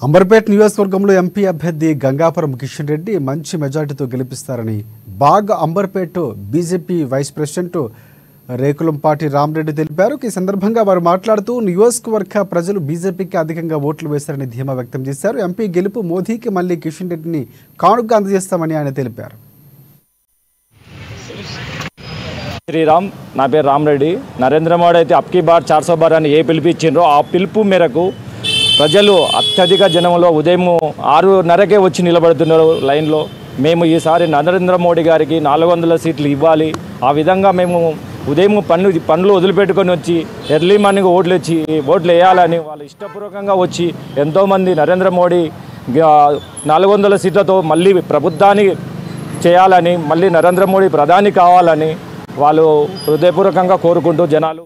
అంబర్పేట్ నియోజకవర్గంలో ఎంపీ అభ్యర్థి గంగాపురం కిషన్ రెడ్డి మంచి మెజార్టీతో గెలిపిస్తారని Bagh Amberpet BJP vice president Rekulampati Ramareddy తెలిపారు. ఈ సందర్భంగా వారు మాట్లాడుతూ నియోజకవర్గ ప్రజలు బీజేపీకి అధికంగా ఓట్లు వేశారని ధీమా వ్యక్తం చేశారు. ఎంపీ గెలుపు మోదీకి మళ్లీ కిషన్ రెడ్డిని కానుకగా అందజేస్తామని ఆయన తెలిపారు. శ్రీరామ్, నా పేరు రామరెడ్డి. నరేంద్ర మోడీ అయితే అప్కీ బార్ 400 బార్ అని ఏ పిలుపు ఇచ్చిండ్రో ఆ పిలుపు మేరకు ప్రజలు అత్యధిక జనంలో ఉదయం 6:30కే వచ్చి నిలబడుతున్నారు లైన్లో. మేము ఈసారి నరేంద్ర మోడీ గారికి 400 సీట్లు ఇవ్వాలి, ఆ విధంగా మేము ఉదయం పనులు వదిలిపెట్టుకొని వచ్చి ఎర్లీ మార్నింగ్ ఓట్లు వేయాలని వాళ్ళు ఇష్టపూర్వకంగా వచ్చి ఎంతోమంది నరేంద్ర మోడీ 400 సీట్లతో మళ్ళీ ప్రభుత్వాన్ని చేయాలని, మళ్ళీ నరేంద్ర మోడీ ప్రధాని కావాలని వాళ్ళు హృదయపూర్వకంగా కోరుకుంటూ జనాలు